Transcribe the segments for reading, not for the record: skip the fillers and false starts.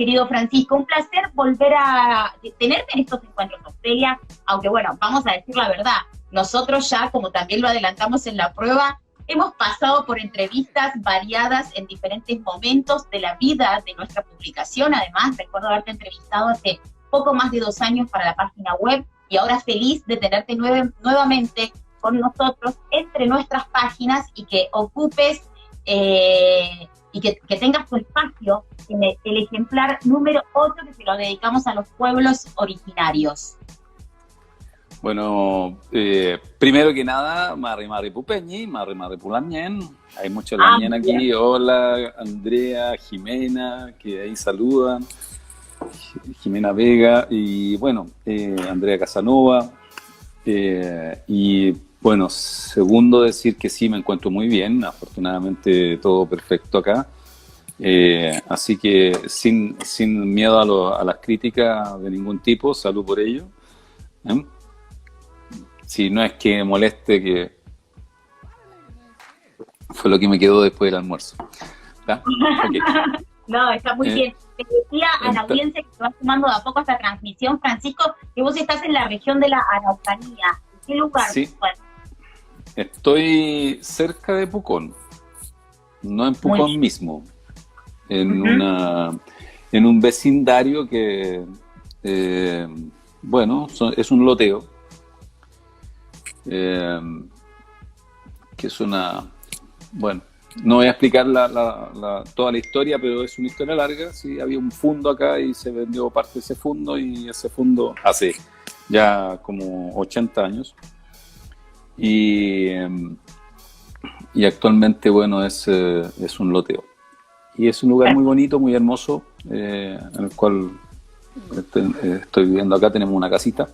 querido Francisco. Un placer volver a tenerte en estos encuentros, Ofelia, aunque bueno, vamos a decir la verdad, nosotros ya, como también lo adelantamos en la prueba, hemos pasado por entrevistas variadas en diferentes momentos de la vida de nuestra publicación. Además, recuerdo haberte entrevistado hace poco más de 2 años para la página web, y ahora feliz de tenerte nuevamente con nosotros entre nuestras páginas, y que ocupes y que tengas tu espacio en el ejemplar número 8, que se lo dedicamos a los pueblos originarios. Bueno, primero que nada, Mari Pupeñi, Mari Pulañén. Hay muchos Lañén aquí. Hola, Andrea, Jimena, que ahí saludan. Jimena Vega y bueno, Andrea Casanova. Y bueno, segundo, decir que sí, me encuentro muy bien. Afortunadamente todo perfecto acá. Así que sin miedo a las críticas de ningún tipo, salud por ello. Si no es que moleste, que fue lo que me quedó después del almuerzo. Okay. No, está muy bien. Te decía a la audiencia que se va sumando de a poco a esta transmisión, Francisco, que vos estás en la región de la Araucanía. ¿En qué lugar? Sí. Estoy cerca de Pucón, no en Pucón mismo, en un vecindario que, bueno, es un loteo, que es una, bueno, no voy a explicar toda la historia, pero es una historia larga. Sí, había un fundo acá y se vendió parte de ese fundo, y ese fundo hace ya como 80 años. Y actualmente, bueno, es un loteo. Y es un lugar muy bonito, muy hermoso, en el cual estoy viviendo acá. Tenemos una casita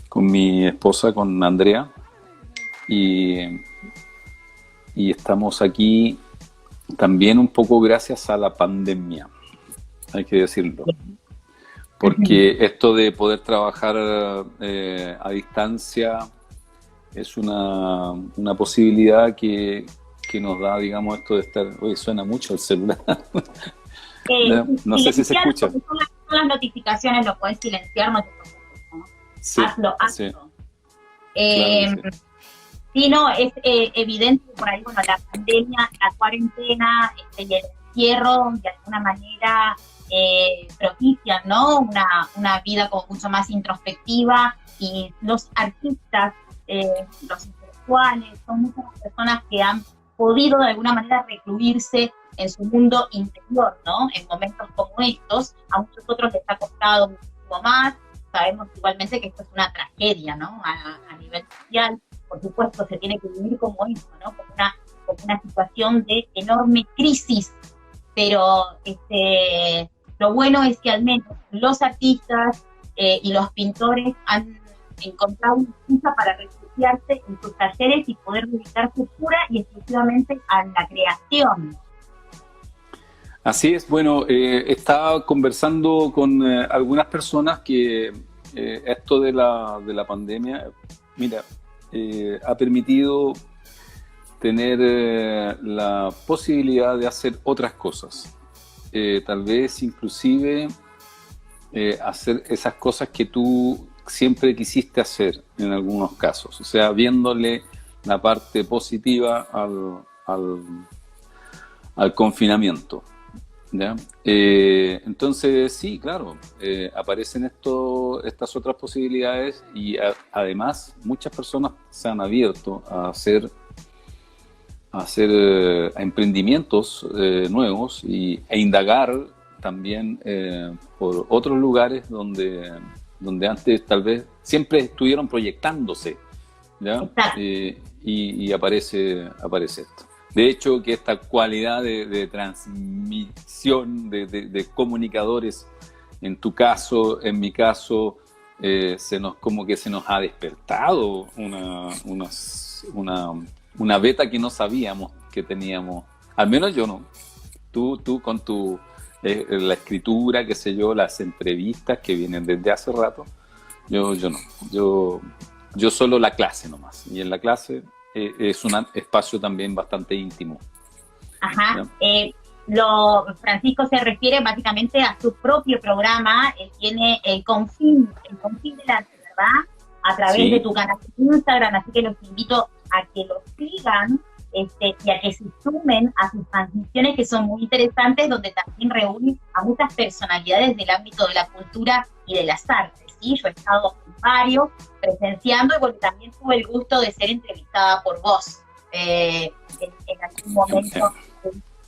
con mi esposa, con Andrea, y estamos aquí también un poco gracias a la pandemia, hay que decirlo. Porque esto de poder trabajar a distancia es una posibilidad que nos da, digamos, esto de estar... Oye, suena mucho el celular. No sé si se escucha. Son las notificaciones, lo puedes silenciar, no te preocupes, ¿no? Sí, hazlo. Sí. Claro, Sí. Sí, no, es evidente por ahí, bueno, la pandemia, la cuarentena y el encierro, de alguna manera propician, ¿no? Una vida como mucho más introspectiva, y los artistas, los intelectuales, son muchas las personas que han podido de alguna manera recluirse en su mundo interior, ¿no? En momentos como estos, a muchos otros les ha costado muchísimo más. Sabemos igualmente que esto es una tragedia, ¿no? A nivel social. Por supuesto, se tiene que vivir como eso, ¿no? Como una situación de enorme crisis, pero lo bueno es que al menos los artistas y los pintores han encontrado una excusa para refugiarse en sus talleres y poder dedicarse pura y exclusivamente a la creación. Así es. Bueno, estaba conversando con algunas personas que esto de la pandemia, mira, ha permitido tener la posibilidad de hacer otras cosas. Tal vez inclusive hacer esas cosas que tú siempre quisiste hacer en algunos casos. O sea, viéndole la parte positiva al confinamiento. ¿Ya? Entonces, sí, claro, aparecen estas otras posibilidades, y además muchas personas se han abierto a hacer emprendimientos nuevos e indagar también por otros lugares donde antes tal vez siempre estuvieron proyectándose, ¿ya? Y aparece esto. De hecho, que esta cualidad de transmisión, de comunicadores, en tu caso, en mi caso, como que se nos ha despertado una beta que no sabíamos que teníamos. Al menos yo no. Tú con la escritura, qué sé yo, las entrevistas que vienen desde hace rato, yo no. Yo solo la clase nomás. Y en la clase es un espacio también bastante íntimo. Ajá. Francisco se refiere básicamente a su propio programa. Él tiene el Confín delante, ¿verdad? A través de Sí, tu canal de Instagram, así que los invito a que lo sigan, y a que se sumen a sus transmisiones, que son muy interesantes, donde también reúnen a muchas personalidades del ámbito de la cultura y de las artes, ¿sí? Yo he estado en varios presenciando, y porque también tuve el gusto de ser entrevistada por vos en algún momento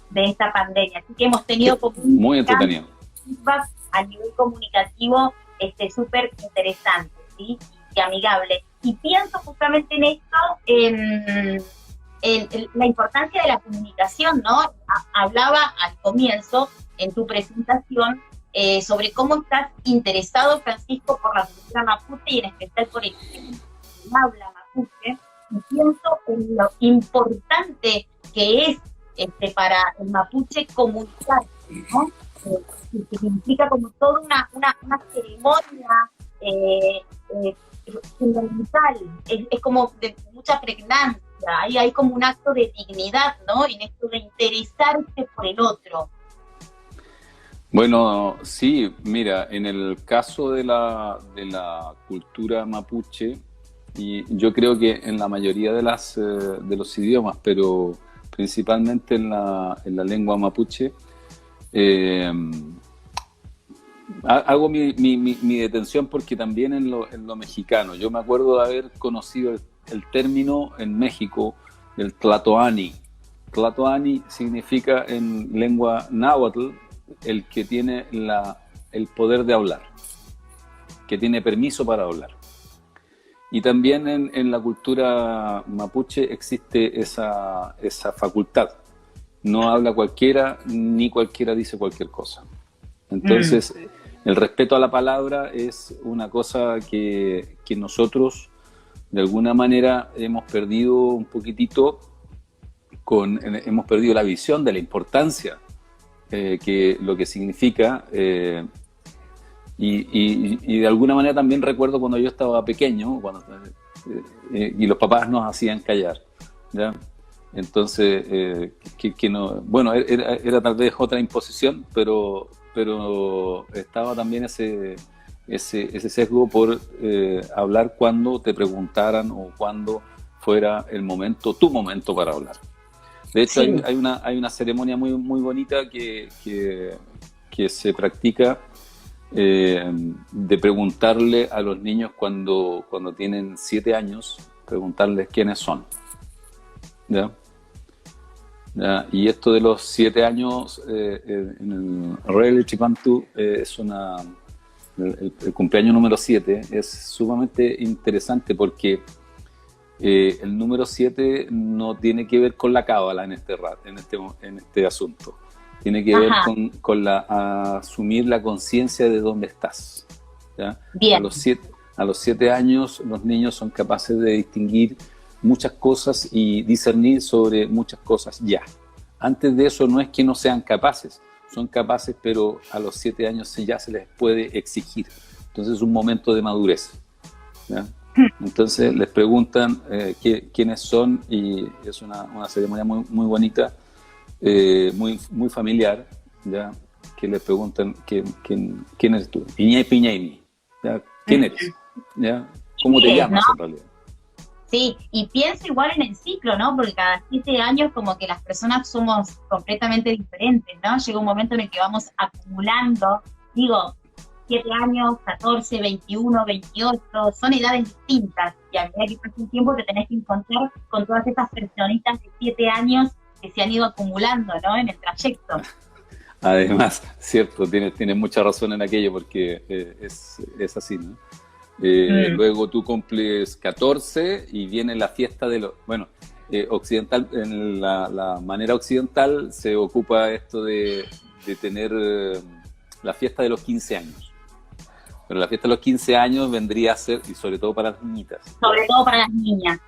de esta pandemia. Así que hemos tenido como un muy entretenido. feedback a nivel comunicativo súper interesante, ¿sí? Y amigable. Y pienso justamente en esto, en la importancia de la comunicación, ¿no? Hablaba al comienzo, en tu presentación, sobre cómo estás interesado, Francisco, por la cultura mapuche y en especial por el habla mapuche, y pienso en lo importante que es para el mapuche comunicarse, ¿no? Que implica como toda una ceremonia fundamental, es como de mucha pregnancia, hay como un acto de dignidad, ¿no? En esto de interesarse por el otro. Bueno, sí, mira, en el caso de la cultura mapuche, y yo creo que en la mayoría de los idiomas, pero principalmente en la lengua mapuche, eh, hago mi detención porque también en lo mexicano, yo me acuerdo de haber conocido el término en México, el tlatoani. Tlatoani significa en lengua náhuatl el que tiene el poder de hablar, que tiene permiso para hablar. Y también en la cultura mapuche existe esa facultad. No habla cualquiera, ni cualquiera dice cualquier cosa. Entonces, el respeto a la palabra es una cosa que nosotros, de alguna manera, hemos perdido un poquitito, hemos perdido la visión de la importancia que lo que significa, y de alguna manera también recuerdo cuando yo estaba pequeño, y los papás nos hacían callar, ¿ya? Entonces, no, bueno, era tal vez otra imposición, pero estaba también ese sesgo por hablar cuando te preguntaran o cuando fuera tu momento para hablar. De hecho, sí, hay una ceremonia muy, muy bonita que se practica, de preguntarle a los niños cuando tienen 7 años, preguntarles quiénes son. ¿Ya? ¿Ya? Y esto de los 7 años en el Rey Chipantu es el cumpleaños número 7 es sumamente interesante porque el número 7 no tiene que ver con la cábala en este asunto. Tiene que ver con asumir la conciencia de dónde estás, ¿ya? Bien. A los 7 años los niños son capaces de distinguir muchas cosas y discernir sobre muchas cosas ya. Antes de eso no es que no sean capaces, son capaces, pero a los 7 años ya se les puede exigir. Entonces es un momento de madurez, ¿ya? Entonces les preguntan quiénes son, y es una ceremonia muy, muy bonita, muy, muy familiar, ¿ya? Que les preguntan quién eres tú, Piñay, ¿ya? ¿Quién eres? ¿Ya? ¿Cómo te llamas, ¿no? En realidad? Sí, y pienso igual en el ciclo, ¿no? Porque cada 7 años como que las personas somos completamente diferentes, ¿no? Llega un momento en el que vamos acumulando, 7 años, 14, 21, 28, son edades distintas, y a medida que pasa un tiempo te tenés que encontrar con todas esas personitas de 7 años que se han ido acumulando, ¿no? En el trayecto. Además, cierto, tienes mucha razón en aquello, porque es así, ¿no? Luego tú cumples 14 y viene la fiesta de los... Bueno, occidental, en la manera occidental se ocupa esto de tener la fiesta de los 15 años. Pero la fiesta de los 15 años vendría a ser, y sobre todo para las niñitas. Sobre todo para las niñas.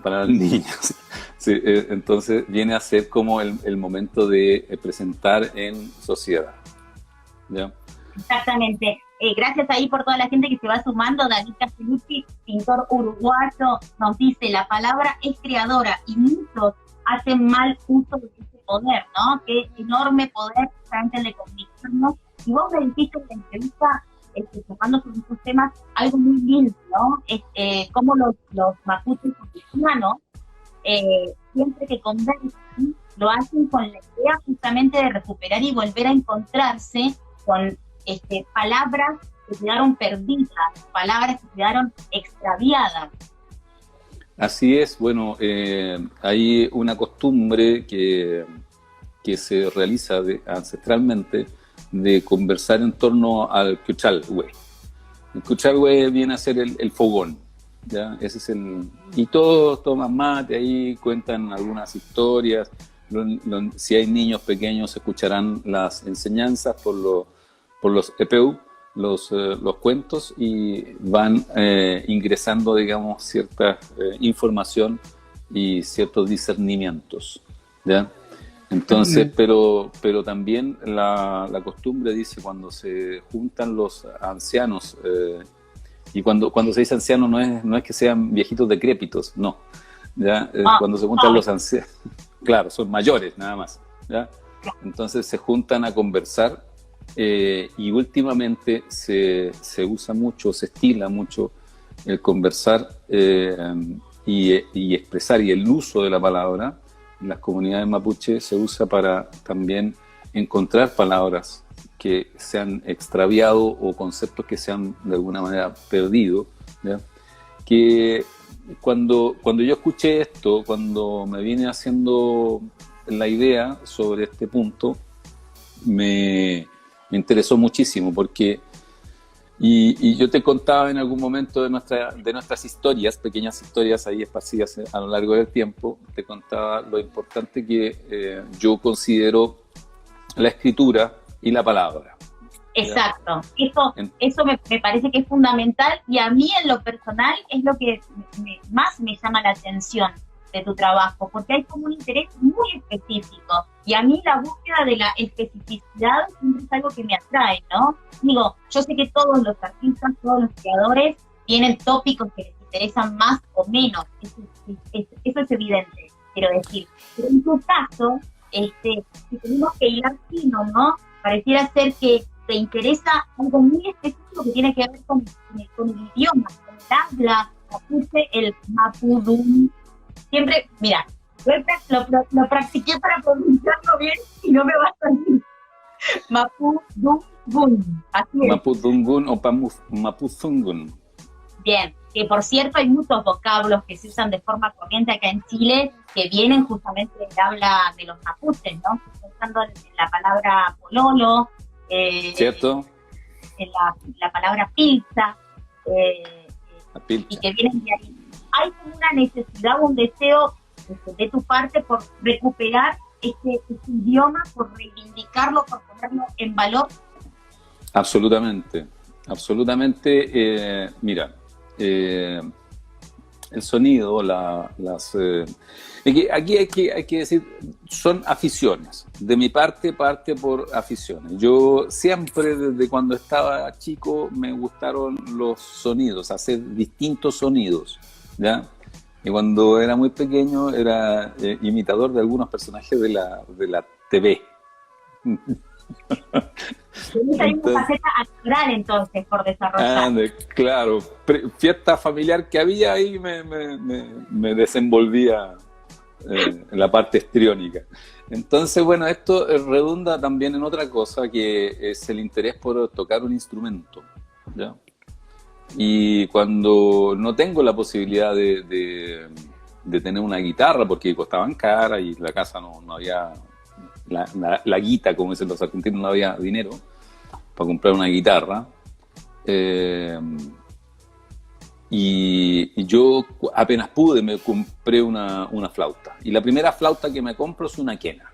Para las niñas. Sí, entonces viene a ser como el momento de presentar en sociedad, ¿ya? Exactamente. Gracias ahí por toda la gente que se va sumando. David Castellucci, pintor uruguayo, nos dice: la palabra es creadora y muchos hacen mal uso de ese poder, ¿no? Qué enorme poder justamente el de comunicarnos. Y vos me dijiste en la entrevista, tocando sobre estos temas, algo muy lindo, ¿no? Cómo los mapuches mexicanos, siempre que conversan, lo hacen con la idea justamente de recuperar y volver a encontrarse con palabras que quedaron perdidas, palabras que quedaron extraviadas. Así es, bueno, hay una costumbre que se realiza ancestralmente de conversar en torno al Quetzalhue. El Quetzalhue viene a ser el fogón, ¿ya? Ese es y todos toman mate ahí, cuentan algunas historias. Si hay niños pequeños escucharán las enseñanzas por los EPU, los cuentos, y van ingresando, digamos, cierta información y ciertos discernimientos, ¿ya? Entonces, pero también la costumbre dice, cuando se juntan los ancianos, y cuando se dice ancianos no es que sean viejitos decrépitos, no, ¿ya? Cuando se juntan los ancianos, claro, son mayores nada más, ¿ya? Entonces se juntan a conversar, y últimamente se usa mucho, se estila mucho el conversar y expresar, y el uso de la palabra en las comunidades mapuche se usa para también encontrar palabras que se han extraviado o conceptos que se han de alguna manera perdido, ¿ya? Que cuando yo escuché esto, cuando me vine haciendo la idea sobre este punto, me interesó muchísimo, porque y yo te contaba en algún momento de nuestras historias, pequeñas historias ahí esparcidas a lo largo del tiempo, te contaba lo importante que yo considero la escritura y la palabra. Exacto, eso me parece que es fundamental, y a mí en lo personal es lo que más me llama la atención de tu trabajo, porque hay como un interés muy específico, y a mí la búsqueda de la especificidad siempre es algo que me atrae, ¿no? Digo, yo sé que todos los artistas, todos los creadores tienen tópicos que les interesan más o menos, eso es evidente, quiero decir, pero en tu caso, si tenemos que hilar fino, ¿no? Pareciera ser que te interesa algo muy específico que tiene que ver con el idioma, con el habla, el mapudungun. Siempre, mira, lo practiqué para pronunciarlo bien y no me va a salir. Mapudungun, así es. Mapudungun o Mapuzungun. Bien, que por cierto hay muchos vocablos que se usan de forma corriente acá en Chile que vienen justamente del habla de los mapuches, ¿no? Estoy pensando en la palabra pololo, ¿cierto? En la palabra pilza, y que vienen de ahí. Hay como una necesidad, un deseo de tu parte por recuperar este idioma, por reivindicarlo, por ponerlo en valor. Absolutamente, absolutamente. Mira, el sonido, aquí hay que decir, son aficiones. De mi parte por aficiones. Yo siempre, desde cuando estaba chico, me gustaron los sonidos, hacer distintos sonidos, ¿ya? Y cuando era muy pequeño era imitador de algunos personajes de la TV. Hay una faceta actoral entonces por desarrollar. Claro, fiesta familiar que había ahí me desenvolvía en la parte histriónica. Entonces, bueno, esto redunda también en otra cosa, que es el interés por tocar un instrumento, ¿ya? Y cuando no tengo la posibilidad de tener una guitarra, porque costaban cara y la casa no había la guita, como dicen los argentinos, no había dinero para comprar una guitarra, y yo apenas pude me compré una flauta, y la primera flauta que me compro es una quena,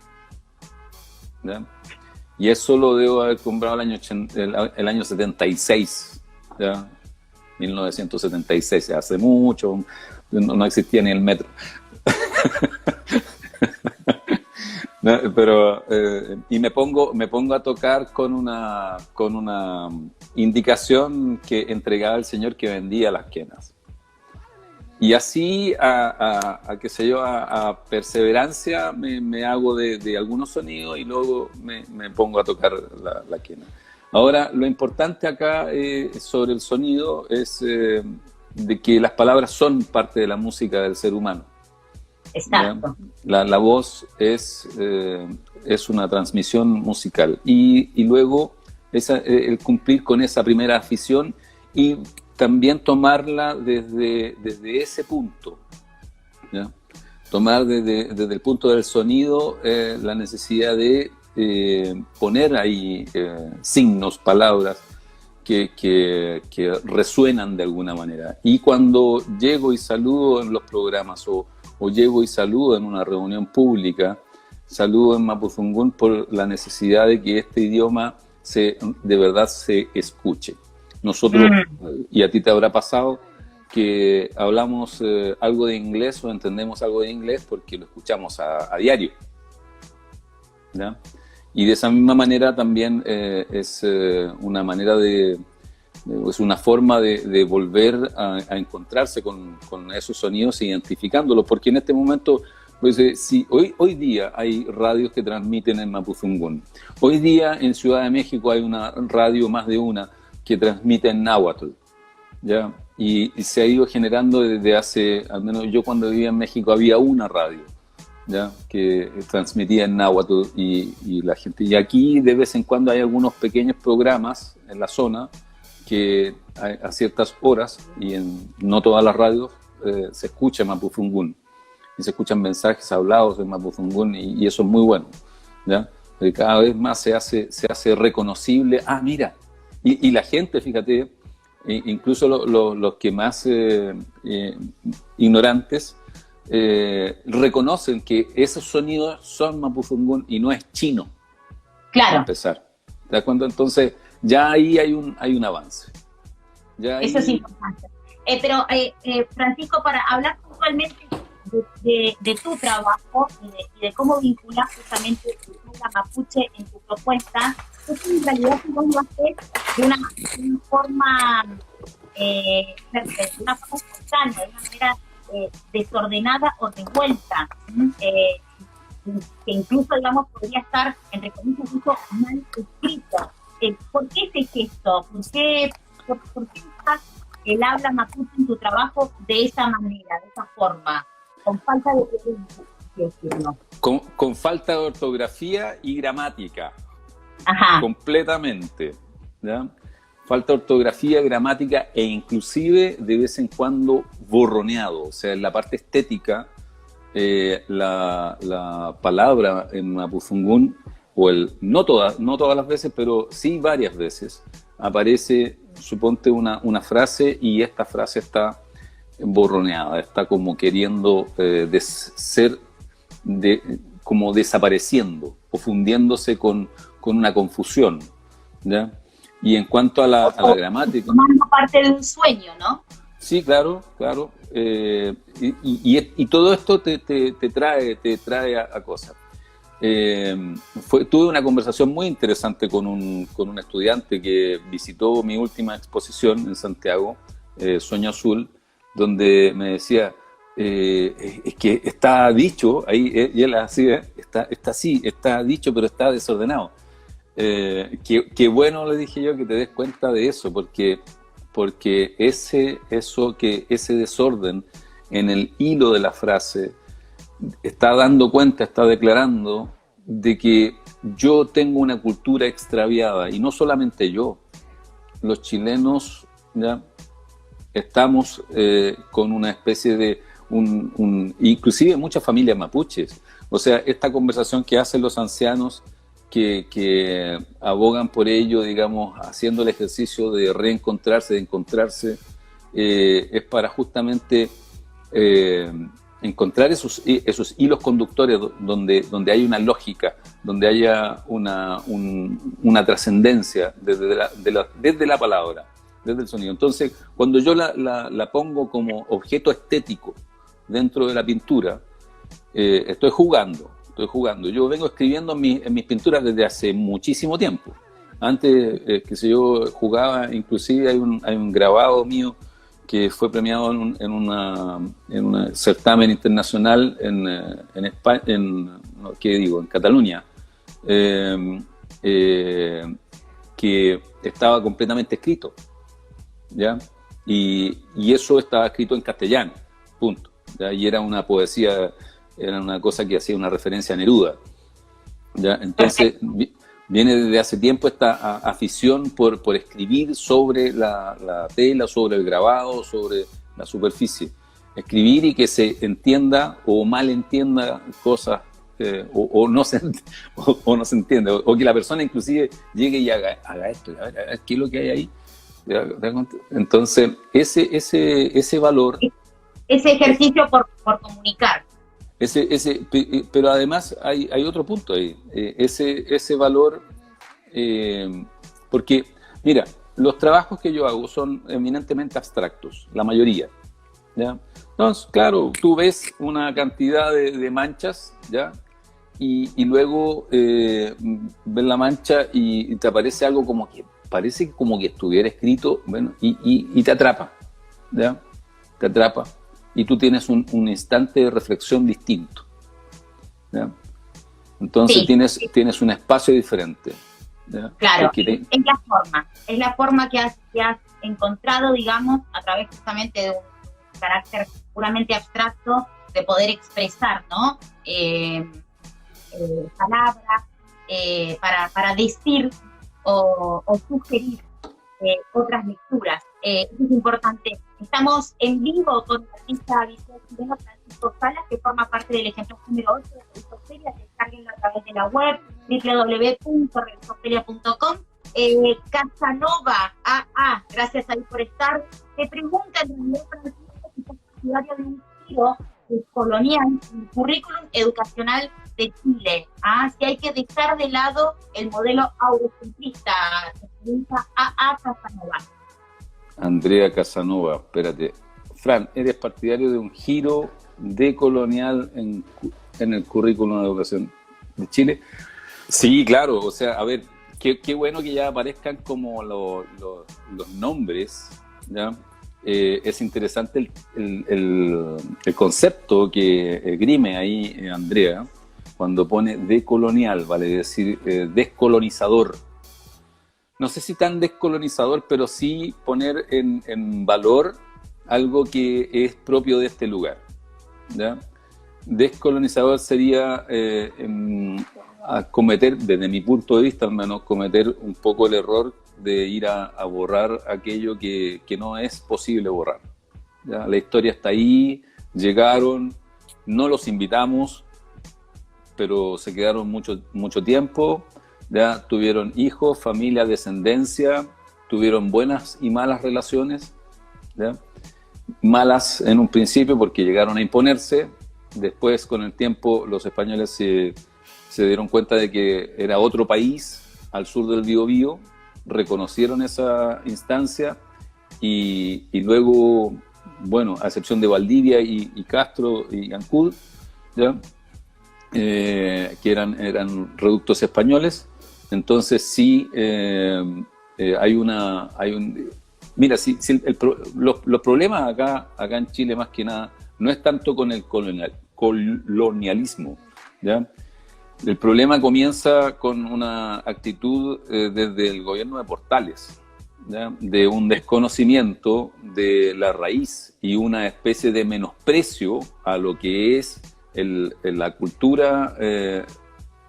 ¿ya? Y eso lo debo haber comprado el año 76, ¿ya? 1976, hace mucho, no existía ni el metro. Pero y me pongo a tocar con una indicación que entregaba el señor que vendía las quenas. Y así, qué sé yo, a perseverancia me hago de algunos sonidos y luego me pongo a tocar la quena. Ahora, lo importante acá sobre el sonido es de que las palabras son parte de la música del ser humano. Exacto. La voz es una transmisión musical. Y luego el cumplir con esa primera afición y también tomarla desde ese punto, ¿ya? Tomar desde el punto del sonido la necesidad de poner ahí signos, palabras que resuenan de alguna manera. Y cuando llego y saludo en los programas o llego y saludo en una reunión pública, saludo en Mapudungun por la necesidad de que este idioma de verdad se escuche. Nosotros, y a ti te habrá pasado, que hablamos algo de inglés o entendemos algo de inglés porque lo escuchamos a diario, ¿ya? Y de esa misma manera también es una manera es una forma de volver a encontrarse con esos sonidos, identificándolos, porque en este momento, pues, si hoy día hay radios que transmiten en Mapudungun, hoy día en Ciudad de México hay una radio, más de una, que transmite en náhuatl, ¿ya? Y se ha ido generando desde hace, al menos yo cuando vivía en México, había una radio, ¿ya? Que transmitía en náhuatl y la gente. Y aquí de vez en cuando hay algunos pequeños programas en la zona que a ciertas horas, y en no todas las radios, se escucha Mapudungun. Y se escuchan mensajes hablados en Mapudungun y eso es muy bueno, ¿ya? Porque cada vez más se hace reconocible. Ah, mira. Y la gente, fíjate, incluso los que más ignorantes, reconocen que esos sonidos son Mapudungun y no es chino. Claro. Para empezar. ¿Te das cuenta? Entonces, ya ahí hay un avance. Ya eso es importante. Pero, Francisco, para hablar puntualmente de tu trabajo y de cómo vincular justamente la mapuche en tu propuesta, es en realidad si vos lo haces de una forma espontánea, de una manera desordenada o revuelta, que incluso, digamos, podría estar, entre comillas, mal escrito. ¿Por qué ese gesto? ¿Por qué usas el habla mapuche en tu trabajo de esa manera, de esa forma? Con falta de decirlo. Con falta de ortografía y gramática. Ajá. Completamente, ¿ya? Falta de ortografía, gramática e inclusive de vez en cuando borroneado. O sea, en la parte estética, la palabra en Mapudungun, no todas las veces, pero sí varias veces, aparece, suponte, una frase y esta frase está borroneada, está como queriendo como desapareciendo o fundiéndose con una confusión, ¿ya? Y en cuanto a la gramática... Formando parte de un sueño, ¿no? Sí, claro. Y todo esto te trae a cosas. Tuve una conversación muy interesante con un estudiante que visitó mi última exposición en Santiago, Sueño Azul, donde me decía, es que está dicho, ahí, y él así, está dicho, pero está desordenado. Qué bueno, le dije yo, que te des cuenta de eso, porque ese desorden en el hilo de la frase está dando cuenta, está declarando de que yo tengo una cultura extraviada, y no solamente yo, los chilenos, ¿ya? Estamos con una especie de inclusive muchas familias mapuches. O sea, esta conversación que hacen los ancianos que abogan por ello, digamos, haciendo el ejercicio de reencontrarse, de encontrarse, es para justamente encontrar esos hilos conductores donde hay una lógica, donde haya una trascendencia desde la palabra, desde el sonido. Entonces, cuando yo la pongo como objeto estético dentro de la pintura, estoy jugando. Yo vengo escribiendo en mis pinturas desde hace muchísimo tiempo. Antes, yo jugaba, inclusive hay un grabado mío que fue premiado en un certamen internacional en España, ¿qué digo? En Cataluña, que estaba completamente escrito, ¿ya? Y eso estaba escrito en castellano, punto, ¿ya? Y era una poesía, era una cosa que hacía una referencia a Neruda, ¿ya? Entonces viene desde hace tiempo esta afición por escribir sobre la tela, sobre el grabado, sobre la superficie. Escribir y que se entienda o malentienda cosas, o no se entiende, o que la persona inclusive llegue y haga esto, a ver, ¿qué es lo que hay ahí? Entonces, ese valor... Ese ejercicio por comunicar. Pero además hay otro punto ahí, ese valor, porque, mira, los trabajos que yo hago son eminentemente abstractos, la mayoría, ¿ya? Entonces, claro, tú ves una cantidad de manchas, ¿ya? Y luego ves la mancha y te aparece algo como que parece como que estuviera escrito, bueno, y te atrapa, ¿ya? Te atrapa. Y tú tienes un instante de reflexión distinto, ¿ya? Entonces sí. tienes un espacio diferente, ¿ya? Claro, es la forma que has encontrado, digamos, a través justamente de un carácter puramente abstracto, de poder expresar, ¿no? Palabras para decir o sugerir otras lecturas. Eso es importante. Estamos en vivo con el artista visual chileno Francisco Salas, que forma parte del ejemplo número 8 de Revisofelia. Descárguenlo a través de la web www.revisofelia.com. Casanova, gracias ahí por estar. Te pregunta en realidad, Francisco, si sos partidario de un giro colonial en el currículum educacional de Chile. Si hay que dejar de lado el modelo eurocentrista. Casanova. Andrea Casanova, espérate. Fran, ¿eres partidario de un giro decolonial en el currículum de educación de Chile? Sí, claro, o sea, a ver, qué bueno que ya aparezcan como los nombres, ¿ya? Es interesante el concepto que grime ahí Andrea, cuando pone decolonial, vale decir descolonizador. No sé si tan descolonizador, pero sí poner en valor algo que es propio de este lugar, ¿ya? Descolonizador sería cometer, desde mi punto de vista al menos, cometer un poco el error de ir a borrar aquello que no es posible borrar, ¿ya? La historia está ahí, llegaron, no los invitamos, pero se quedaron mucho tiempo, ya tuvieron hijos, familia, descendencia, tuvieron buenas y malas relaciones, ¿ya? Malas en un principio porque llegaron a imponerse, después con el tiempo los españoles se dieron cuenta de que era otro país al sur del Biobío, reconocieron esa instancia y luego, bueno, a excepción de Valdivia y Castro y Ancud, ¿ya? Que eran reductos españoles. Entonces sí hay un... Mira, los problemas acá en Chile más que nada no es tanto con el colonialismo, ¿ya? El problema comienza con una actitud desde el gobierno de Portales, ¿ya? De un desconocimiento de la raíz y una especie de menosprecio a lo que es la cultura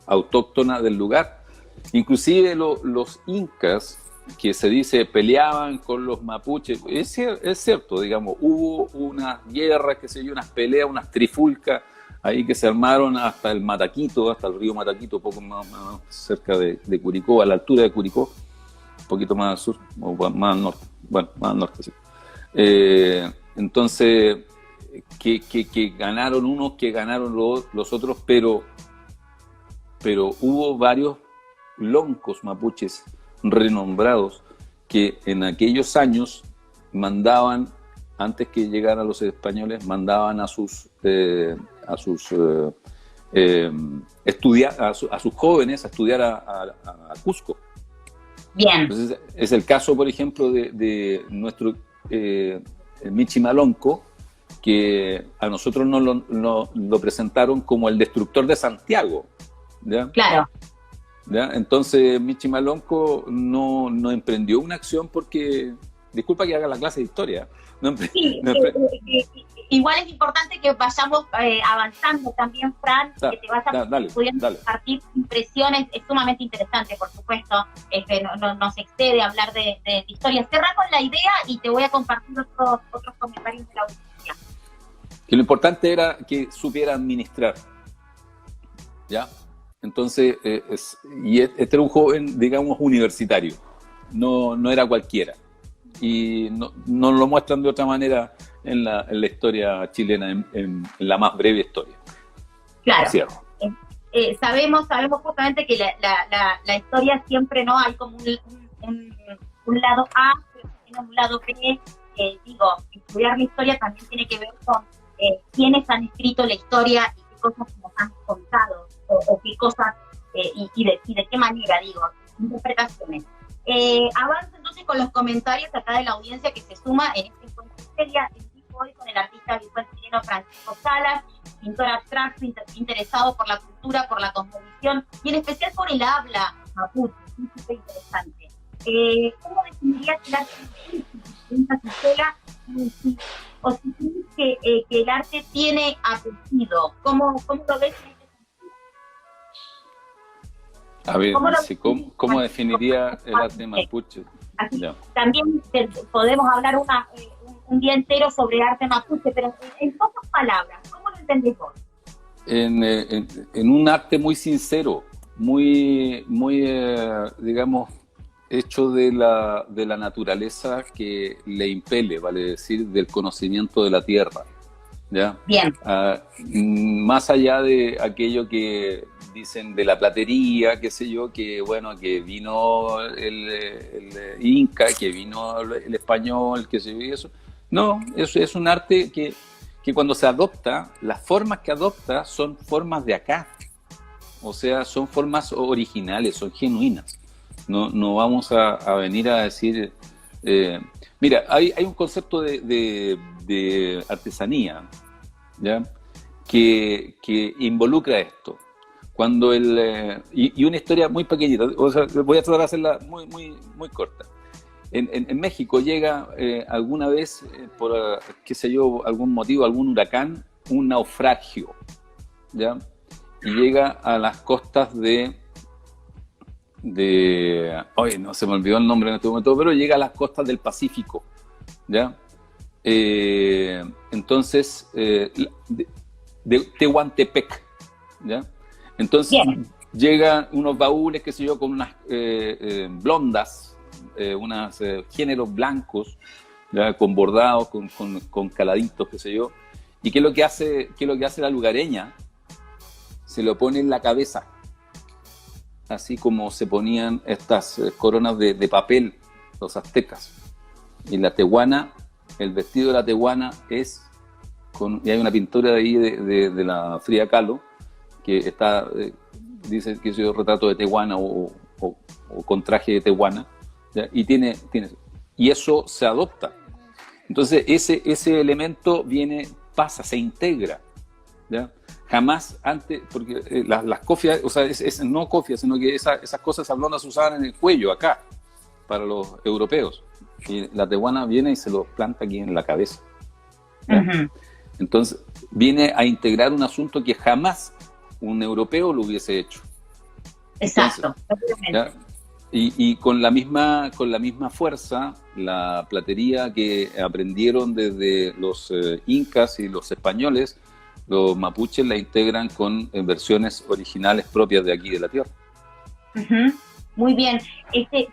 autóctona del lugar. Inclusive los incas, que se dice peleaban con los mapuches, es cierto, digamos, hubo unas guerras, qué sé yo, unas peleas, unas trifulcas ahí que se armaron hasta el Mataquito, hasta el río Mataquito, poco más cerca de Curicó, a la altura de Curicó, un poquito más al sur, o más al norte, bueno, más al norte, sí. Entonces, que ganaron unos, que ganaron los otros, pero hubo varios loncos mapuches renombrados que en aquellos años mandaban, antes que llegaran los españoles, mandaban a sus jóvenes a estudiar a Cusco. Bien. Entonces, es el caso, por ejemplo, de nuestro Michimalonco, que a nosotros lo presentaron como el destructor de Santiago, ¿ya? Claro. ¿Ya? Entonces Michimalonco no emprendió una acción porque, disculpa que haga la clase de historia, sí, igual es importante que vayamos avanzando también, Fran, que te vas a pudiendo compartir impresiones, es sumamente interesante, por supuesto, no se excede hablar de historia. Cerra con la idea y te voy a compartir otros comentarios de la audiencia. Que lo importante era que supiera administrar, ¿ya? Entonces, este era un joven, digamos, universitario, no era cualquiera. Y no lo muestran de otra manera en la historia chilena, en la más breve historia. Claro. Sabemos justamente que la historia siempre no hay como un lado A, pero tiene un lado B. Estudiar la historia también tiene que ver con quiénes han escrito la historia y qué cosas nos han contado, o qué cosas, y de qué manera, interpretaciones. Avanzo entonces con los comentarios acá de la audiencia que se suma en este encuentro seria, hoy con el artista visual chileno Francisco Salas, pintor abstracto, interesado por la cultura, por la cosmovisión, y en especial por el habla mapuche, muy súper interesante. ¿Cómo definirías el arte de esta tutela? O si crees que el arte tiene apellido, ¿cómo lo ves en este sentido? A ver, ¿cómo definiría el arte mapuche? También podemos hablar un día entero sobre arte mapuche, pero en pocas palabras, ¿cómo lo entendés vos? En un arte muy sincero, muy digamos, hecho de la naturaleza que le impele, vale decir, del conocimiento de la tierra, ¿ya? Bien. Más allá de aquello que dicen de la platería, qué sé yo, que bueno, que vino el Inca, que vino el español, qué sé yo, y eso. No, eso es un arte que cuando se adopta, las formas que adopta son formas de acá, o sea, son formas originales, son genuinas. No vamos a venir a decir... mira, hay un concepto de artesanía, ¿ya? Que involucra esto. Cuando y una historia muy pequeñita, o sea, voy a tratar de hacerla muy corta. En México llega alguna vez, por qué sé yo, algún motivo, algún huracán, un naufragio, ¿ya? Y llega a las costas hoy no se me olvidó el nombre en este momento, pero llega a las costas del Pacífico, ¿ya? Entonces, de Tehuantepec, ¿ya? Entonces, llegan unos baúles, qué sé yo, con unas blondas, unos géneros blancos, ¿ya? Con bordados, con caladitos, qué sé yo. ¿Y qué es lo que hace la lugareña? Se lo pone en la cabeza, así como se ponían estas coronas de papel los aztecas. Y la tehuana, el vestido de la tehuana es y hay una pintura de ahí de la Frida Kahlo que está, dice que es un retrato de tehuana o con traje de tehuana, ¿ya? Y y eso se adopta. Entonces ese elemento pasa, se integra, ¿ya? Jamás antes, porque las cofias, o sea, no cofias, sino que esas cosas blondas se usaban en el cuello acá, para los europeos. Y la tehuana viene y se lo planta aquí en la cabeza. Uh-huh. Entonces, viene a integrar un asunto que jamás un europeo lo hubiese hecho. Exacto. Entonces, y con la misma fuerza, la platería que aprendieron desde los incas y los españoles, los mapuches la integran con versiones originales propias de aquí de la tierra. Uh-huh. Muy bien.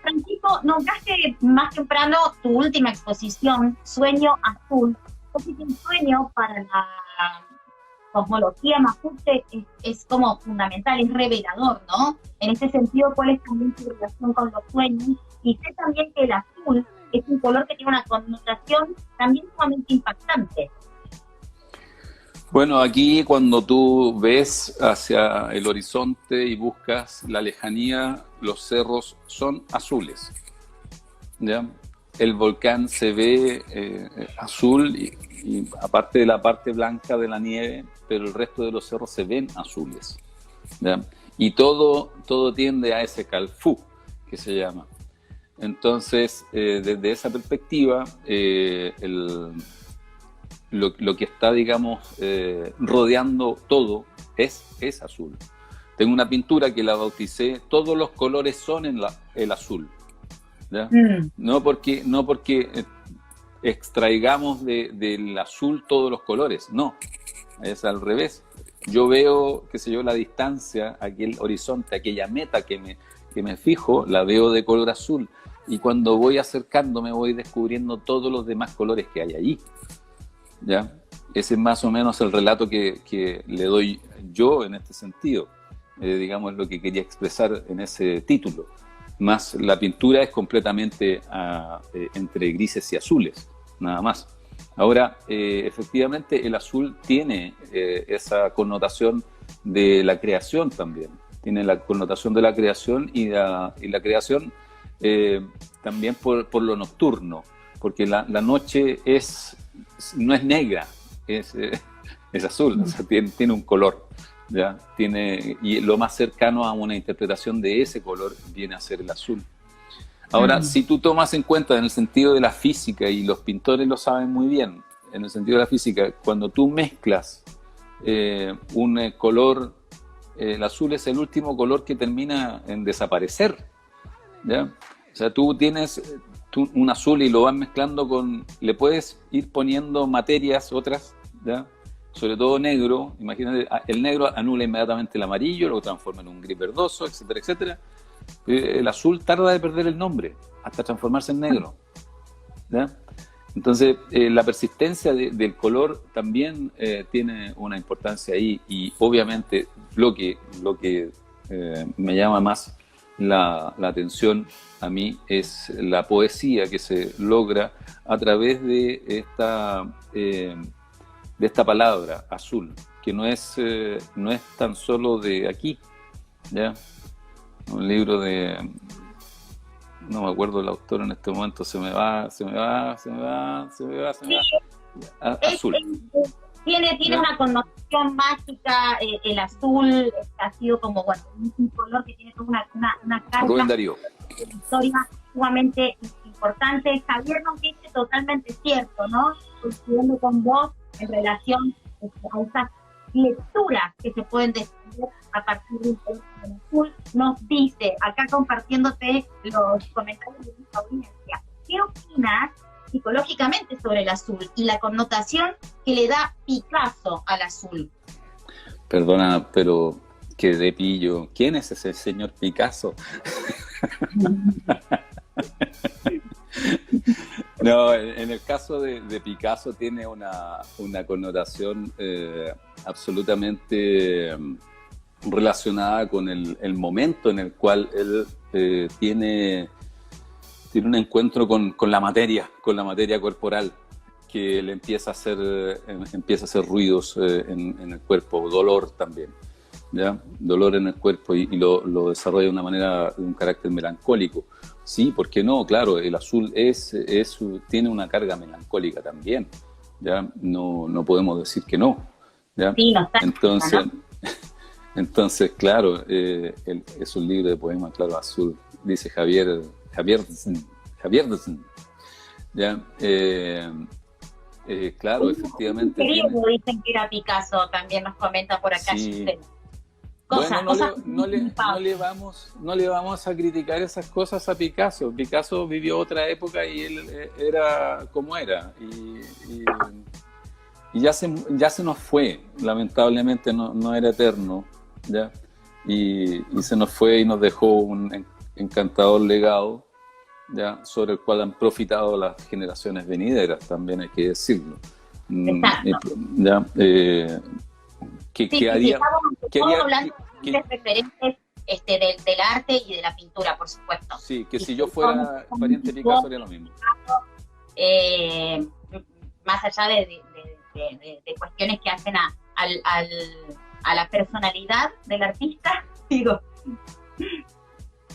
Francisco, nombraste más temprano tu última exposición, Sueño Azul. Porque un sueño para la cosmología mapuche es como fundamental, es revelador, ¿no? En ese sentido, ¿cuál es también tu relación con los sueños? Y sé también que el azul es un color que tiene una connotación también sumamente impactante. Bueno, aquí cuando tú ves hacia el horizonte y buscas la lejanía, los cerros son azules, ¿ya? el volcán se ve azul y aparte de la parte blanca de la nieve, pero el resto de los cerros se ven azules, ¿ya? Y todo tiende a ese calfú que se llama. Entonces, desde esa perspectiva, lo que está, digamos, rodeando todo es azul. Tengo una pintura que la bauticé, todos los colores son el azul, ¿ya? No porque extraigamos del azul todos los colores, no, es al revés. Yo veo, qué sé yo, la distancia, aquel horizonte, aquella meta que me fijo, la veo de color azul, y cuando voy acercándome voy descubriendo todos los demás colores que hay allí, ¿ya? Ese es más o menos el relato que le doy yo en este sentido. Digamos, lo que quería expresar en ese título. Más la pintura es completamente entre grises y azules, nada más. Ahora, efectivamente, el azul tiene esa connotación de la creación también. Tiene la connotación de la creación y la creación también por lo nocturno, porque la noche no es negra, es azul, o sea, tiene un color. ¿Ya? Y lo más cercano a una interpretación de ese color viene a ser el azul. Ahora, si tú tomas en cuenta en el sentido de la física, y los pintores lo saben muy bien, en el sentido de la física, cuando tú mezclas un color, el azul es el último color que termina en desaparecer, ¿ya? O sea, tú tienes un azul y lo vas mezclando le puedes ir poniendo materias otras, ¿ya? Sobre todo negro, imagínate, el negro anula inmediatamente el amarillo, lo transforma en un gris verdoso, etcétera, etcétera. El azul tarda de perder el nombre hasta transformarse en negro, ¿ya? Entonces, la persistencia del color también tiene una importancia ahí, y obviamente lo que me llama más la atención a mí es la poesía que se logra a través de esta palabra, azul, que no es tan solo de aquí, ¿ya? Un libro no me acuerdo el autor en este momento, se me va. Azul. Tiene una connotación mágica, el azul ha sido como, bueno, un color que tiene toda una carga. Rubén Darío. Una historia sumamente importante. Javier nos dice totalmente cierto, ¿no? Coincidiendo con vos en relación a esas lecturas que se pueden descubrir a partir del azul. Nos dice, acá compartiéndote los comentarios de nuestra audiencia, ¿qué opinas psicológicamente sobre el azul y la connotación que le da Picasso al azul? Perdona, pero que de pillo, ¿quién es ese señor Picasso? No, en el caso de Picasso tiene una connotación absolutamente relacionada con el momento en el cual él tiene un encuentro con la materia corporal, que le empieza a hacer ruidos en el cuerpo, dolor también, ¿ya? Dolor en el cuerpo, y lo desarrolla de una manera, de un carácter melancólico. Sí, ¿por qué no? Claro, el azul tiene una carga melancólica también, ¿ya? No podemos decir que no, ¿ya? Sí, no está. Entonces, claro, es un libro de poemas, claro, azul, dice Javier, ¿ya? Claro, efectivamente. Dicen que era Picasso, también nos comenta por acá. Sí. Bueno, no le vamos a criticar esas cosas a Picasso. Picasso vivió otra época y él era como era. Y ya se nos fue, lamentablemente no era eterno, ¿ya? Y se nos fue y nos dejó un encantador legado, ¿ya? Sobre el cual han profitado las generaciones venideras, también hay que decirlo. ¿Ya? Estamos hablando de referentes del arte y de la pintura, por supuesto. Sí, que si yo fuera pariente de Picasso haría lo mismo. Más allá de cuestiones que hacen a la personalidad del artista, digo.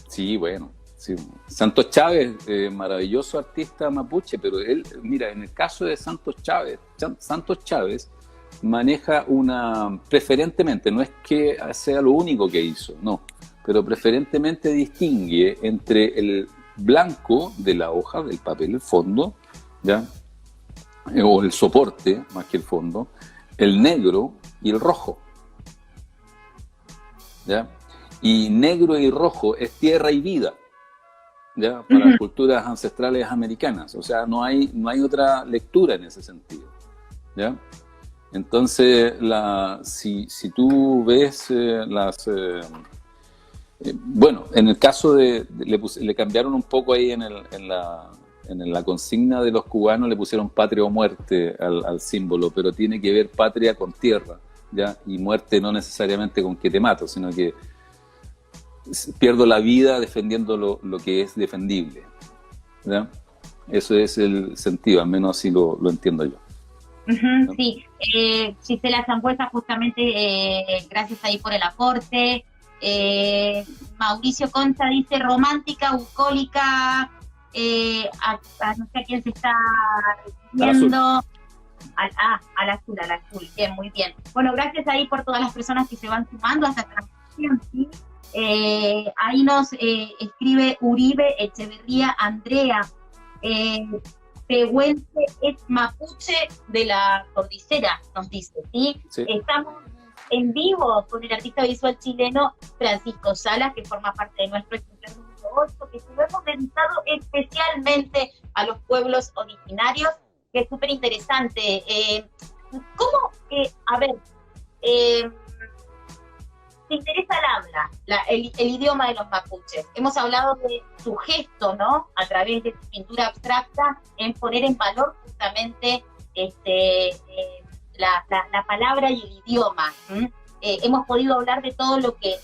Sí, bueno, Sí. Santos Chávez, maravilloso artista mapuche, pero él, mira, en el caso de Santos Chávez maneja preferentemente, no es que sea lo único que hizo, no, pero preferentemente distingue entre el blanco de la hoja, del papel, el fondo, ¿ya? O el soporte, más que el fondo, el negro y el rojo, ¿ya? Y negro y rojo es tierra y vida, ¿ya? Para las culturas ancestrales americanas, o sea, no hay otra lectura en ese sentido, ¿ya? Entonces, si tú ves bueno, en el caso le cambiaron un poco ahí en la consigna de los cubanos, le pusieron patria o muerte al símbolo, pero tiene que ver patria con tierra, ¿ya? Y muerte no necesariamente con que te mato, sino que pierdo la vida defendiendo lo que es defendible, ¿ya? Eso es el sentido, al menos así lo entiendo yo. Sí, Gisela Sambuesa, justamente, gracias ahí por el aporte. Mauricio Concha dice romántica, bucólica, no sé a quién se está refiriendo. Al azul, bien, muy bien. Bueno, gracias ahí por todas las personas que se van sumando a esta transmisión, ¿sí? Ahí nos escribe Uribe Echeverría Andrea, Pehuense es mapuche de la cordillera, nos dice, ¿sí? Sí. Estamos en vivo con el artista visual chileno Francisco Salas, que forma parte de nuestro ejemplar número 8, que se lo hemos dedicado especialmente a los pueblos originarios, que es súper interesante. ¿Cómo, te interesa el habla, el idioma de los mapuches? Hemos hablado de su gesto, ¿no? A través de su pintura abstracta, en poner en valor justamente la palabra y el idioma. Hemos podido hablar de todo lo que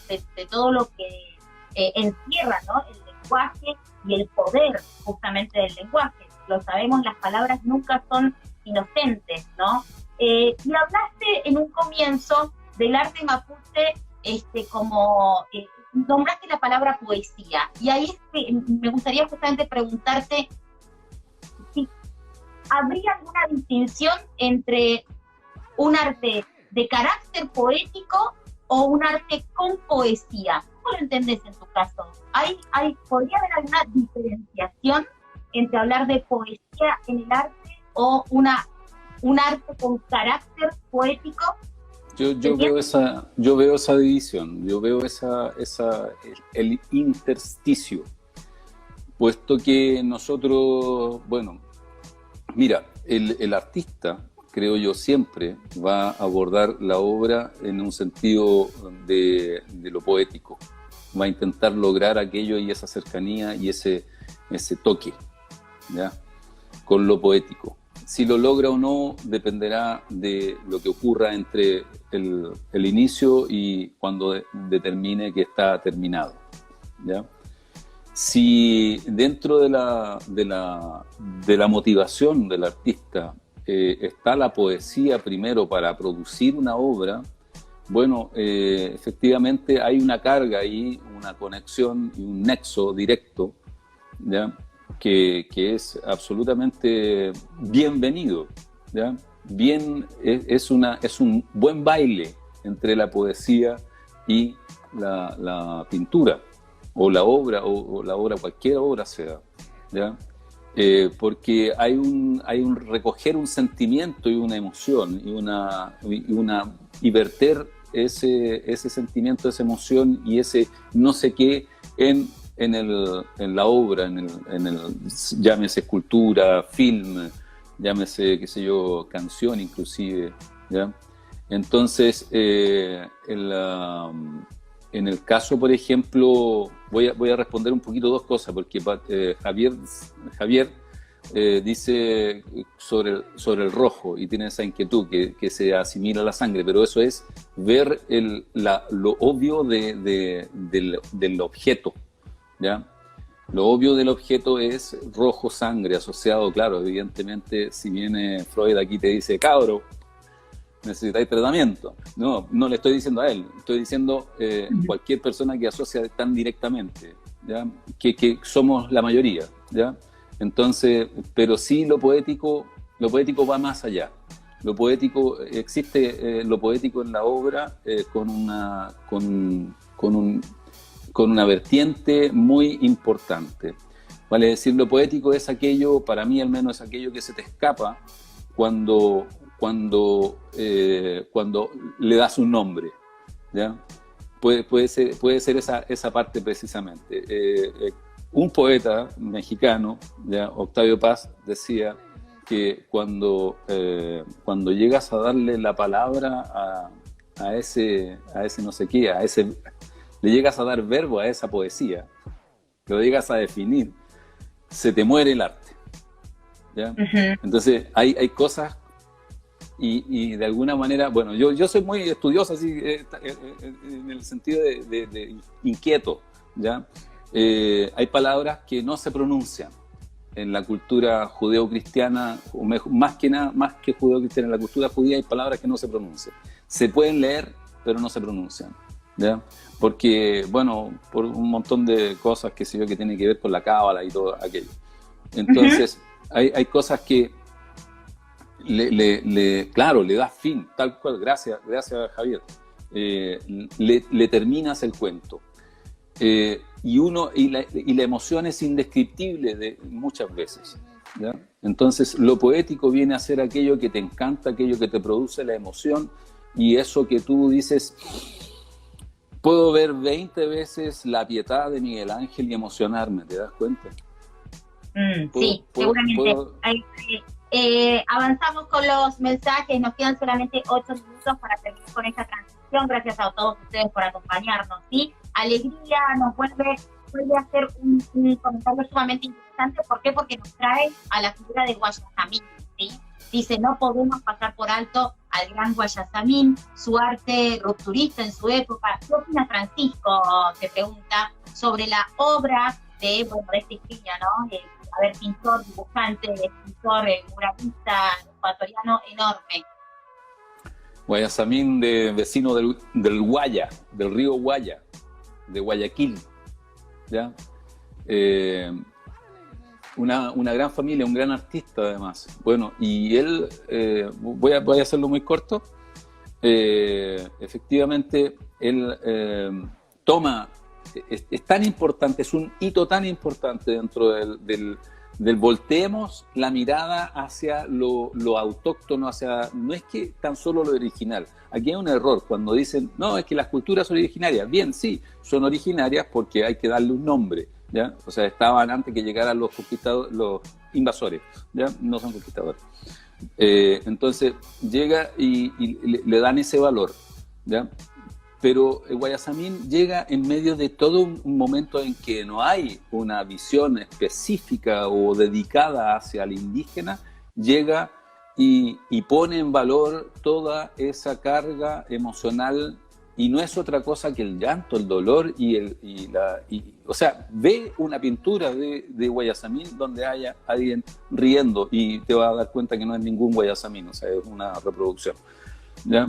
encierra, ¿no? El lenguaje y el poder justamente del lenguaje. Lo sabemos, las palabras nunca son inocentes, ¿no? Y hablaste en un comienzo del arte mapuche nombraste la palabra poesía, y ahí me gustaría justamente preguntarte si habría alguna distinción entre un arte de carácter poético o un arte con poesía. ¿Cómo lo entendés en tu caso? ¿Podría haber alguna diferenciación entre hablar de poesía en el arte o un arte con carácter poético? Yo veo esa división, yo veo el intersticio, puesto que nosotros, bueno, mira, el artista, creo yo, siempre va a abordar la obra en un sentido de lo poético, va a intentar lograr aquello y esa cercanía y ese toque, ¿ya? Con lo poético. Si lo logra o no dependerá de lo que ocurra entre el inicio y cuando determine que está terminado, ¿ya? Si dentro de la motivación del artista está la poesía primero para producir una obra, bueno, efectivamente hay una carga ahí, una conexión y un nexo directo, ¿ya? Que es absolutamente bienvenido, ¿ya? Es un buen baile entre la poesía y la pintura, o la obra, cualquier obra sea, ¿ya? Porque hay un recoger un sentimiento y una emoción y verter ese sentimiento, esa emoción y ese no sé qué en la obra, llámese escultura, film, llámese, qué sé yo, canción inclusive, ¿ya? Entonces, en el caso, por ejemplo, voy a responder un poquito dos cosas, porque Javier dice sobre el rojo y tiene esa inquietud que se asimila a la sangre, pero eso es ver lo obvio del objeto, ¿ya? Lo obvio del objeto es rojo, sangre, asociado, claro, evidentemente, si viene Freud aquí te dice, cabro, necesitáis tratamiento. No le estoy diciendo a él, estoy diciendo cualquier persona que asocia tan directamente, ¿ya? Que somos la mayoría, ¿ya? Entonces, pero sí lo poético va más allá. Lo poético, existe lo poético en la obra con una vertiente muy importante. Vale decir, lo poético es aquello, para mí al menos, es aquello que se te escapa cuando le das un nombre, ¿ya? Puede ser esa parte precisamente. Un poeta mexicano, ¿ya? Octavio Paz, decía que cuando llegas a darle la palabra a ese no sé qué, le llegas a dar verbo a esa poesía, lo llegas a definir, se te muere el arte, ¿ya? Uh-huh. Entonces hay cosas y de alguna manera, bueno, yo soy muy estudioso así, en el sentido de inquieto, ¿ya? Hay palabras que no se pronuncian en la cultura judeo-cristiana, o más que judeo-cristiana, en la cultura judía hay palabras que no se pronuncian. Se pueden leer, pero no se pronuncian, ¿ya? Porque, bueno, por un montón de cosas que tienen que ver con la cábala y todo aquello. Entonces, uh-huh, hay cosas que claro, le das fin, tal cual, gracias Javier, le terminas el cuento. Y la emoción es indescriptible muchas veces, ¿ya? Entonces lo poético viene a ser aquello que te encanta, aquello que te produce la emoción, y eso que tú dices, puedo ver 20 veces La Pietà de Miguel Ángel y emocionarme, ¿te das cuenta? Sí, seguramente. Avanzamos con los mensajes, nos quedan solamente 8 minutos para terminar con esta transición. Gracias a todos ustedes por acompañarnos, ¿sí? Alegría nos vuelve a hacer un comentario sumamente interesante. ¿Por qué? Porque nos trae a la figura de Guayasamín, ¿sí? Dice, no podemos pasar por alto al gran Guayasamín, su arte rupturista en su época. ¿Qué opina Francisco? Se pregunta sobre la obra de este Escrivá, ¿no? Pintor, dibujante, escritor, muralista ecuatoriano enorme. Guayasamín, vecino del Guaya, del río Guaya, de Guayaquil, ¿ya? Una gran familia, un gran artista además. Bueno, y él, voy a hacerlo muy corto, efectivamente, él toma, es tan importante, es un hito tan importante dentro del volteemos la mirada hacia lo autóctono, no es que tan solo lo original. Aquí hay un error cuando dicen, no, es que las culturas son originarias. Bien, sí, son originarias porque hay que darle un nombre, ¿ya? O sea, estaban antes que llegaran los conquistadores, los invasores, ¿ya? No son conquistadores. Entonces llega y le dan ese valor, ¿ya? Pero Guayasamín llega en medio de todo un momento en que no hay una visión específica o dedicada hacia el indígena, llega y pone en valor toda esa carga emocional, y no es otra cosa que el llanto, el dolor o sea, ve una pintura de Guayasamín donde haya alguien riendo y te vas a dar cuenta que no es ningún Guayasamín, o sea, es una reproducción, ¿ya?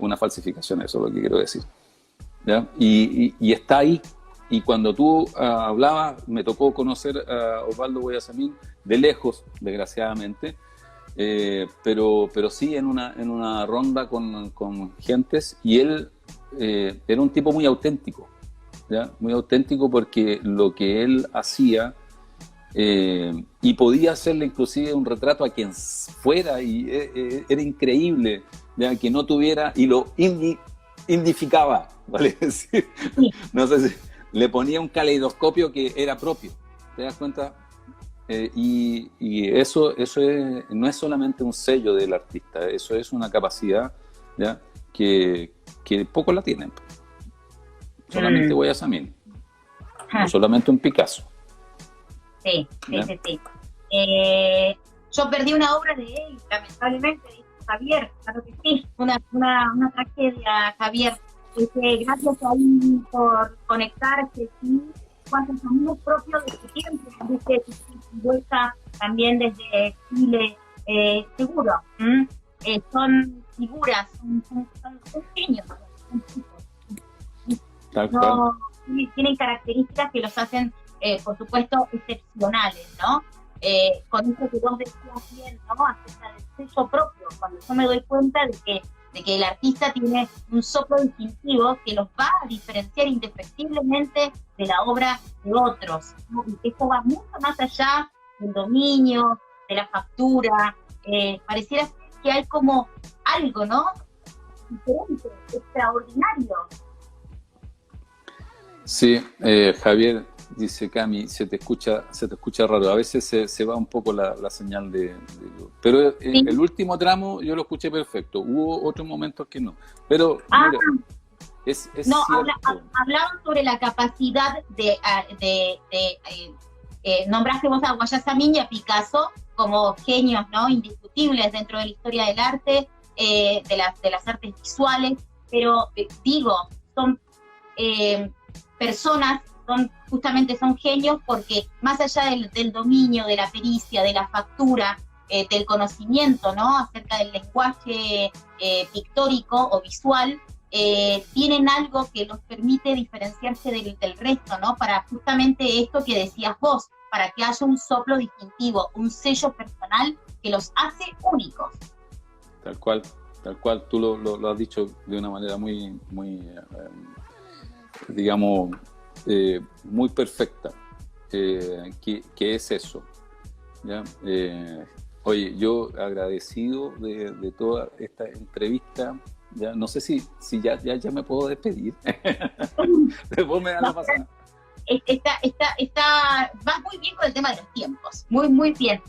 Una falsificación, eso es lo que quiero decir, ¿ya? Y está ahí, y cuando tú hablabas, me tocó conocer a Osvaldo Guayasamín de lejos, desgraciadamente, pero sí en una ronda con gentes, y él era un tipo muy auténtico, ¿ya? Muy auténtico, porque lo que él hacía, y podía hacerle inclusive un retrato a quien fuera, y era increíble, ¿ya? Que no tuviera, y lo indificaba, ¿vale? Sí. No sé si le ponía un caleidoscopio que era propio, ¿te das cuenta? Y eso no es solamente un sello del artista, eso es una capacidad, ¿ya? Que pocos la tienen. Solamente Guayasamín, no solamente un Picasso. Sí. Yo perdí una obra de él, lamentablemente, dice Javier, claro que sí, una tragedia, Javier. Gracias a él por conectarse, ¿sí? Cuántos amigos propios de su tiempo, desde vuelta también desde Chile, seguro. Son figuras, son genios, son chicos. tienen características que los hacen, por supuesto, excepcionales, ¿no? Con eso que vos decías bien, ¿no? Acerca del sello propio, cuando yo me doy cuenta de que el artista tiene un soplo distintivo que los va a diferenciar indefectiblemente de la obra de otros, ¿no? Y esto va mucho más allá del dominio, de la factura, pareciera ser que hay como algo, ¿no? Diferente, extraordinario. Sí, Javier, dice Cami, se te escucha raro. A veces se va un poco la señal pero Sí. el último tramo yo lo escuché perfecto. Hubo otros momentos que no. Pero mira, es no, cierto. hablaban sobre la capacidad nombraste vos a Guayasamín y a Picasso como genios, ¿no? Indiscutibles dentro de la historia del arte, de las artes visuales, pero digo, son personas, justamente son genios porque más allá del dominio, de la pericia, de la factura, del conocimiento, ¿no? Acerca del lenguaje pictórico o visual, tienen algo que los permite diferenciarse del resto, ¿no? Para justamente esto que decías vos, para que haya un soplo distintivo, un sello personal que los hace únicos. Tal cual, tú lo has dicho de una manera muy digamos, muy perfecta, que es eso, ¿ya? Oye, yo agradecido de toda esta entrevista. Ya no sé si ya me puedo despedir. Después me dan la pasada. Vas muy bien con el tema de los tiempos, muy bien.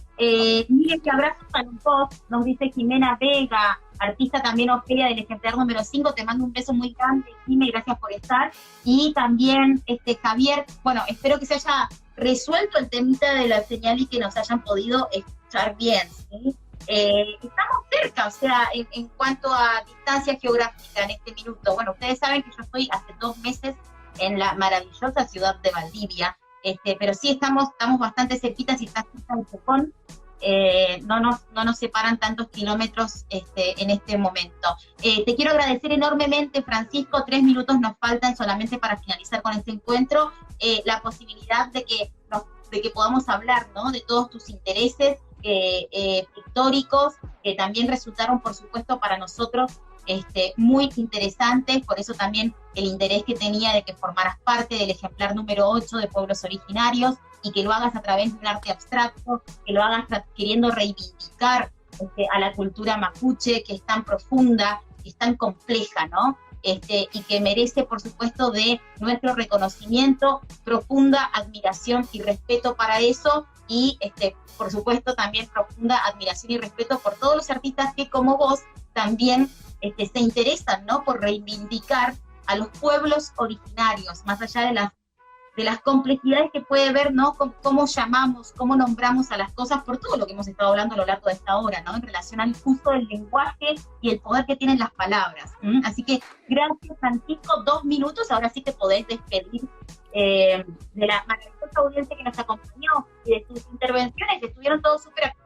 Miren que abrazos para un post, nos dice Jimena Vega, artista también Ofelia del ejemplar número 5, te mando un beso muy grande, Jimena, gracias por estar. Y también Javier, bueno, espero que se haya resuelto el temita de la señal y que nos hayan podido escuchar bien, ¿sí? Estamos cerca, o sea, en cuanto a distancia geográfica en este minuto. Bueno, ustedes saben que yo estoy hace 2 meses en la maravillosa ciudad de Valdivia, pero sí estamos bastante cerquitas y está cerca de Chocón, no nos separan tantos kilómetros en este momento. Te quiero agradecer enormemente, Francisco, 3 minutos nos faltan solamente para finalizar con este encuentro, la posibilidad de que podamos hablar, ¿no? De todos tus intereses pictóricos, que también resultaron, por supuesto, para nosotros muy interesantes, por eso también el interés que tenía de que formaras parte del ejemplar número 8 de Pueblos Originarios y que lo hagas a través de un arte abstracto, que lo hagas queriendo reivindicar a la cultura mapuche, que es tan profunda, que es tan compleja, ¿no? Y que merece, por supuesto, de nuestro reconocimiento, profunda admiración y respeto para eso, y por supuesto también profunda admiración y respeto por todos los artistas que, como vos, también se interesan, ¿no? Por reivindicar a los pueblos originarios, más allá de las complejidades que puede haber, ¿no? Cómo llamamos, cómo nombramos a las cosas, por todo lo que hemos estado hablando a lo largo de esta hora, ¿no? En relación al uso del lenguaje y el poder que tienen las palabras. Así que gracias, Francisco, 2 minutos, ahora sí te podés despedir de la maravillosa audiencia que nos acompañó y de sus intervenciones, que estuvieron todos súper activos.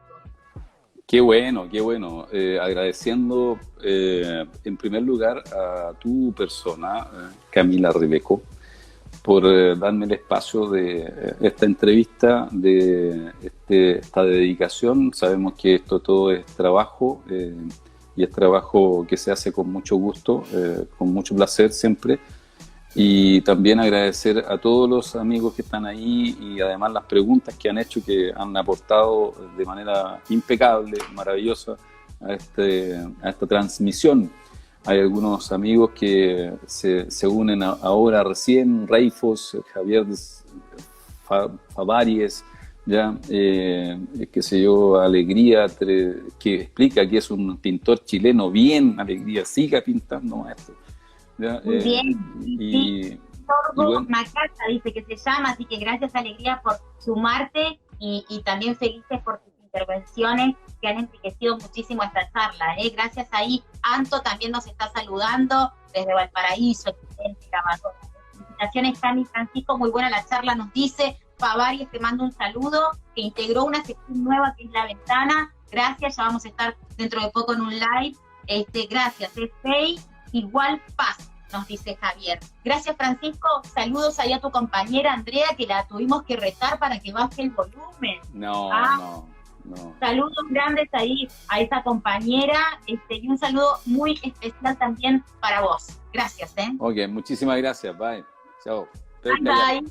Qué bueno. Agradeciendo en primer lugar a tu persona, Camila Rebeco, por darme el espacio de esta entrevista, de esta dedicación. Sabemos que esto todo es trabajo y es trabajo que se hace con mucho gusto, con mucho placer siempre. Y también agradecer a todos los amigos que están ahí y además las preguntas que han hecho, que han aportado de manera impecable, maravillosa a esta transmisión. Hay algunos amigos que se unen ahora recién, Reifos, Javier Favaries, ya, qué sé yo, Alegría, que explica que es un pintor chileno. Bien, Alegría, siga pintando, maestro. ¿Ya? Muy bien. Y bueno, Macata dice que se llama, así que gracias, Alegría, por sumarte y también felices por tus intervenciones que han enriquecido muchísimo esta charla. Gracias ahí. Anto también nos está saludando desde Valparaíso, excelente, felicitaciones, Cami. Francisco, muy buena la charla, nos dice. Favaries, te mando un saludo, que integró una sección nueva que es La Ventana. Gracias, ya vamos a estar dentro de poco en un live. Gracias, Fey. Igual paz. nos dice Javier. Gracias, Francisco. Saludos ahí a tu compañera Andrea, que la tuvimos que retar para que baje el volumen. No. Saludos grandes ahí a esa compañera, y un saludo muy especial también para vos. Gracias, Ok, muchísimas gracias. Bye. Chao. Bye.